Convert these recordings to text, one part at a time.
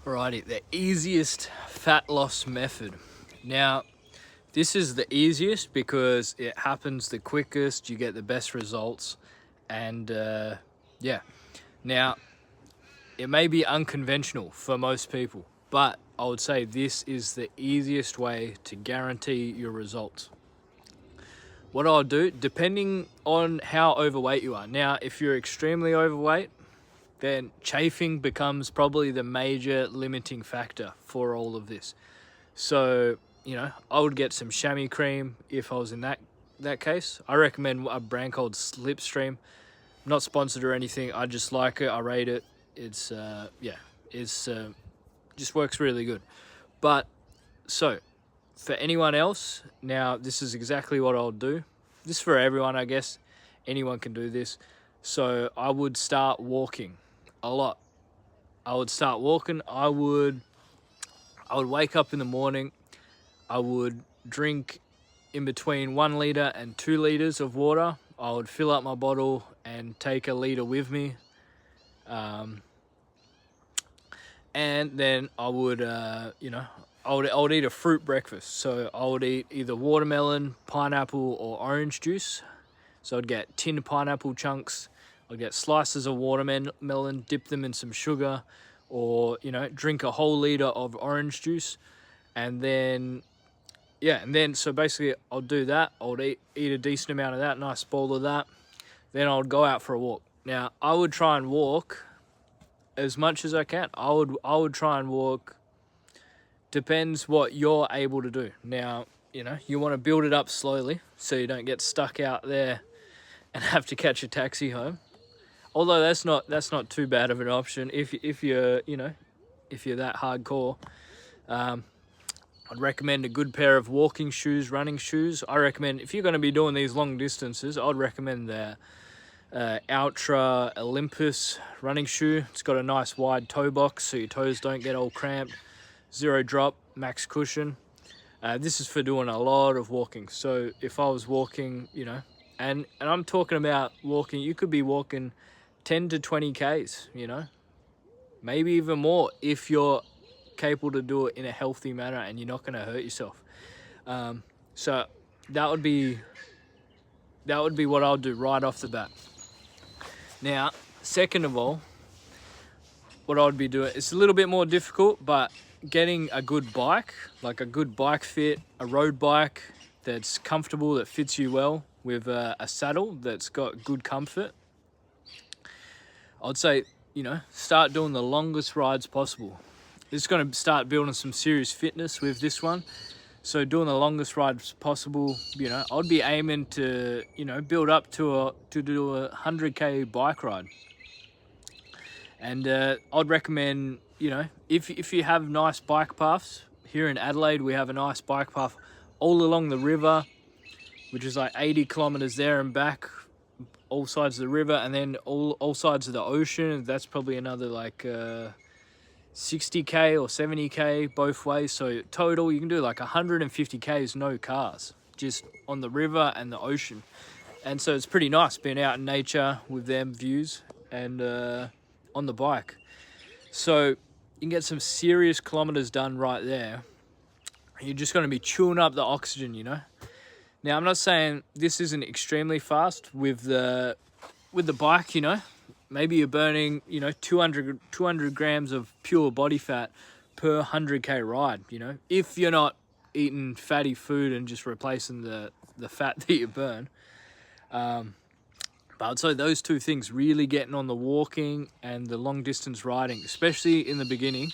Alrighty, the easiest fat loss method. Now, this is the easiest because it happens the quickest, you get the best results, and yeah. Now, it may be unconventional for most people, but I would say this is the easiest way to guarantee your results. What I'll do, depending on how overweight you are. Now, if you're extremely overweight, then chafing becomes probably the major limiting factor for all of this. So, I would get some chamois cream if I was in that case. I recommend a brand called Slipstream. I'm not sponsored or anything. I just like it. I rate it. It's just works really good. But so for anyone else, now this is exactly what I'll do. This is for everyone, I guess. Anyone can do this. So I would start walking a lot. I would start walking. I would wake up in the morning. I would drink in between 1 liter and 2 liters of water. I would fill up my bottle and take a liter with me. And then I would, I would eat a fruit breakfast. So I would eat either watermelon, pineapple, or orange juice. So I'd get tinned pineapple chunks. I'd get slices of watermelon, dip them in some sugar, or, drink a whole liter of orange juice. And then, so basically I'll do that. I would eat a decent amount of that, nice bowl of that. Then I would go out for a walk. Now, I would try and walk as much as I can. I would try and walk. Depends what you're able to do. Now, you want to build it up slowly so you don't get stuck out there and have to catch a taxi home. Although that's not too bad of an option if you're that hardcore. I'd recommend a good pair of walking shoes, running shoes. I recommend, if you're going to be doing these long distances, I'd recommend the Ultra Olympus running shoe. It's got a nice wide toe box so your toes don't get all cramped. 0 drop, max cushion. This is for doing a lot of walking. So if I was walking, and I'm talking about walking, you could be walking 10 to 20 Ks, maybe even more if you're capable to do it in a healthy manner and you're not going to hurt yourself. So that would be what I'll do right off the bat. Now, second of all, what I would be doing, it's a little bit more difficult, but getting a good bike, like a good bike fit, a road bike that's comfortable, that fits you well, with a saddle that's got good comfort. I'd say, start doing the longest rides possible. It's going to start building some serious fitness with this one. So doing the longest rides possible, I'd be aiming to, build up to do a 100K bike ride. And I'd recommend, if you have nice bike paths, here in Adelaide, we have a nice bike path all along the river, which is like 80 kilometers there and back, all sides of the river, and then all sides of the ocean. That's probably another like 60K or 70K both ways. So total, you can do like 150Ks, no cars, just on the river and the ocean. And so it's pretty nice being out in nature with them views and on the bike. So you can get some serious kilometers done right there. You're just going to be chewing up the oxygen, Now, I'm not saying this isn't extremely fast with the bike, Maybe you're burning, 200 grams of pure body fat per 100K ride, if you're not eating fatty food and just replacing the fat that you burn. But so those two things, really getting on the walking and the long distance riding, especially in the beginning,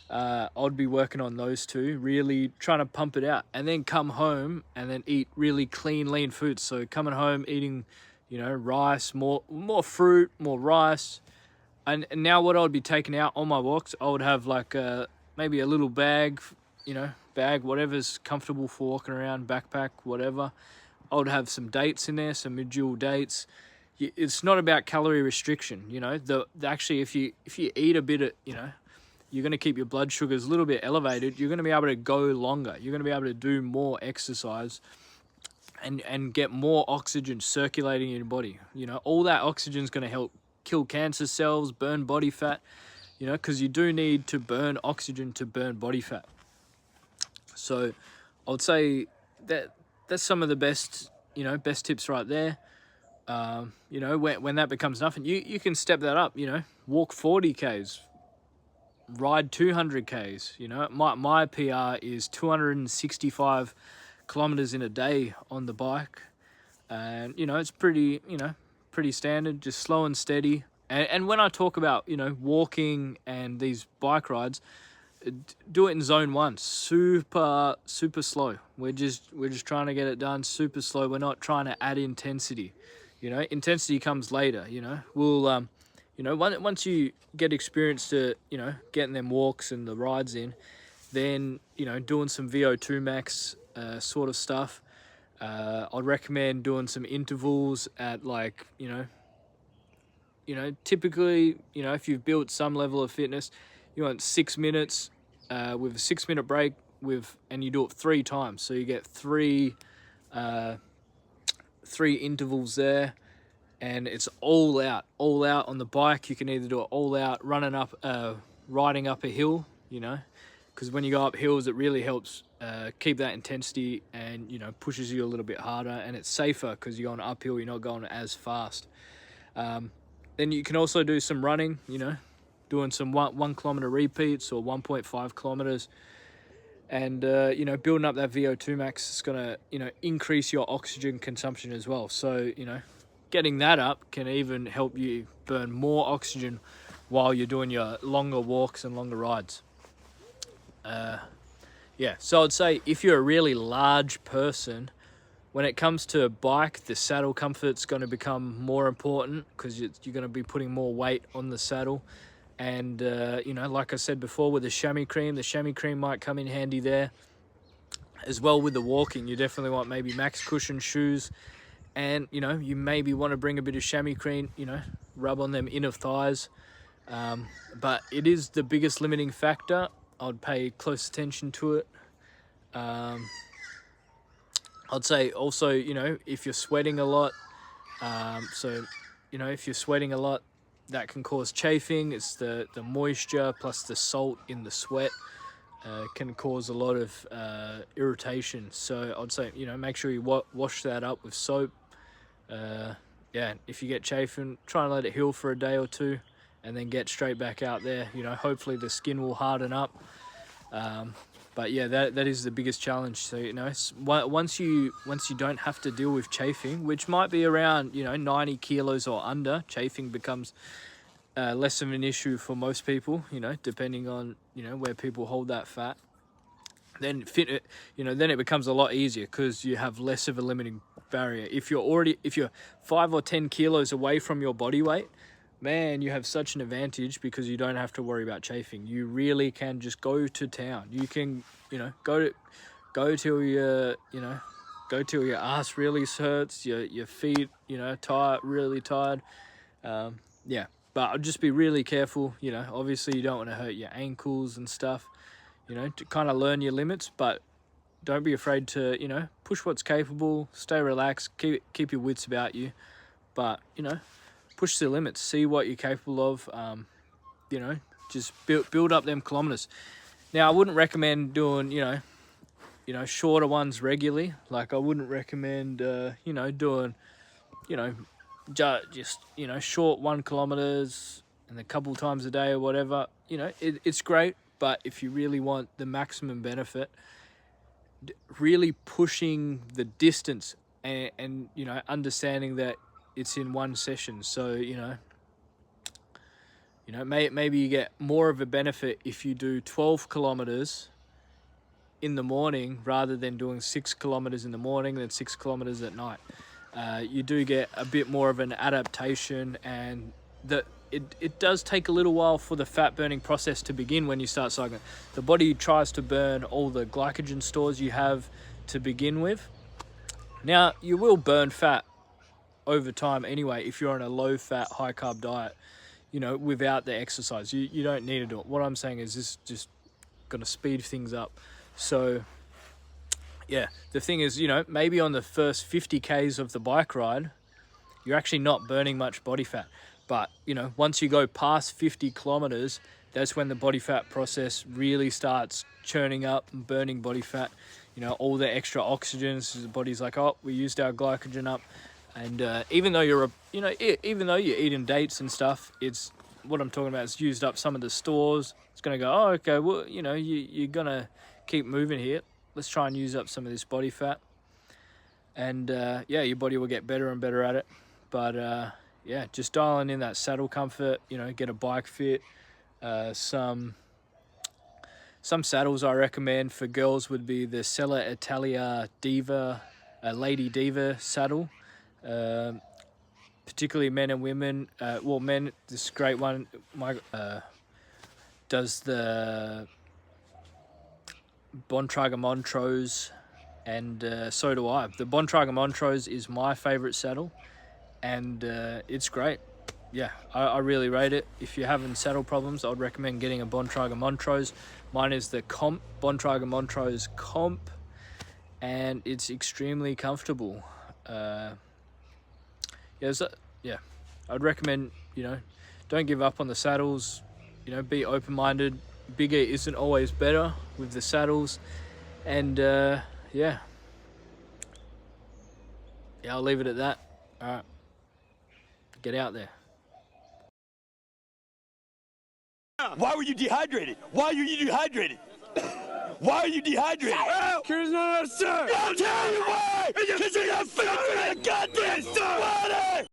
I'd be working on those two, really trying to pump it out, and then come home and then eat really clean, lean foods. So coming home, eating, rice, more fruit, more rice. And now what I would be taking out on my walks, I would have like maybe a little bag, whatever's comfortable for walking around, backpack, whatever. I would have some dates in there, some medjool dates. It's not about calorie restriction, actually if you eat a bit of, you're going to keep your blood sugars a little bit elevated. You're going to be able to go longer. You're going to be able to do more exercise and get more oxygen circulating in your body. All that oxygen is going to help kill cancer cells, burn body fat. you know, because you do need to burn oxygen to burn body fat. So I would say that that's some of the best, you know, best tips right there. You know, when that becomes nothing, you can step that up, you know, walk 40 Ks, ride 200 Ks, you know. My PR is 265 kilometers in a day on the bike. And, you know, it's pretty, you know, pretty standard, just slow and steady. And when I talk about, you know, walking and these bike rides, do it in zone 1, super slow. We're just trying to get it done super slow. We're not trying to add intensity. You know, intensity comes later. You know, we'll you know, once you get experience to, you know, getting them walks and the rides in, then, you know, doing some VO2 max sort of stuff. I'd recommend doing some intervals at, like, you know, typically, you know, if you've built some level of fitness, you want 6 minutes with a 6-minute break and you do it 3 times. So you get three intervals there, and it's all out on the bike. You can either do it all out riding up a hill, you know, because when you go up hills, it really helps keep that intensity and, you know, pushes you a little bit harder, and it's safer because you're going uphill, you're not going as fast. Then you can also do some running, you know, doing some 1 kilometer repeats or 1.5 kilometers, and you know, building up that VO2 max is gonna, you know, increase your oxygen consumption as well. So, you know, getting that up can even help you burn more oxygen while you're doing your longer walks and longer rides. Yeah, so I'd say if you're a really large person, when it comes to a bike, the saddle comfort's going to become more important because you're going to be putting more weight on the saddle. And, you know, like I said before, with the chamois cream might come in handy there. As well with the walking, you definitely want maybe max cushion shoes. And, you know, you maybe want to bring a bit of chamois cream, you know, rub on them inner thighs. But it is the biggest limiting factor. I'd pay close attention to it. I'd say also, you know, if you're sweating a lot, so, you know, if you're sweating a lot, that can cause chafing. It's the moisture plus the salt in the sweat can cause a lot of irritation. So I'd say, you know, make sure you wash that up with soap. Yeah, if you get chafing, try and let it heal for a day or two and then get straight back out there. You know, hopefully the skin will harden up. But yeah, that is the biggest challenge. So, you know, once you don't have to deal with chafing, which might be around, you know, 90 kilos or under, chafing becomes less of an issue for most people, you know, depending on, you know, where people hold that fat. Then then it becomes a lot easier because you have less of a limiting barrier. If you're 5 or 10 kilos away from your body weight, man, you have such an advantage because you don't have to worry about chafing. You really can just go to town. You can, you know, go till your ass really hurts, your feet, you know, really tired. Yeah, but I'll just be really careful. You know, obviously you don't want to hurt your ankles and stuff, you know, to kind of learn your limits, but don't be afraid to, you know, push what's capable, stay relaxed, keep your wits about you, but, you know, push the limits, see what you're capable of, you know, just build up them kilometers. Now, I wouldn't recommend doing, you know, shorter ones regularly. Like, I wouldn't recommend, you know, doing, you know, just, you know, short 1 kilometers and a couple times a day or whatever. You know, it's great, but if you really want the maximum benefit, really pushing the distance and you know, understanding that it's in one session. So, you know, maybe you get more of a benefit if you do 12 kilometers in the morning rather than doing 6 kilometers in the morning then 6 kilometers at night. You do get a bit more of an adaptation, and it does take a little while for the fat burning process to begin when you start cycling. The body tries to burn all the glycogen stores you have to begin with. Now, you will burn fat over time anyway if you're on a low fat, high carb diet, you know, without the exercise. You don't need to do it. What I'm saying is this just going to speed things up. So yeah, the thing is, you know, maybe on the first 50 Ks of the bike ride, you're actually not burning much body fat. But, you know, once you go past 50 kilometers, that's when the body fat process really starts churning up and burning body fat. You know, all the extra oxygen, so the body's like, oh, we used our glycogen up. And even though even though you're eating dates and stuff, it's what I'm talking about. It's used up some of the stores. It's gonna go, oh, okay, well, you know, you're gonna keep moving here. Let's try and use up some of this body fat. And yeah, your body will get better and better at it. But yeah, just dialing in that saddle comfort. You know, get a bike fit. Some saddles I recommend for girls would be the Sella Italia Diva, Lady Diva saddle. Particularly men and women. Well, men, this great one. Does the Bontrager Montrose, and so do I. The Bontrager Montrose is my favorite saddle, and it's great. Yeah, I really rate it. If you're having saddle problems, I'd recommend getting a Bontrager Montrose. Mine is the Comp, Bontrager Montrose Comp, and it's extremely comfortable. Yeah, I'd recommend, you know, don't give up on the saddles. You know, be open-minded. Bigger isn't always better with the saddles. And yeah, I'll leave it at that. All right, get out there. Why were you dehydrated? Why are you dehydrated? Why are you dehydrated? Because not a sir. I'll tell you why! Because you're not filling the goddamn water!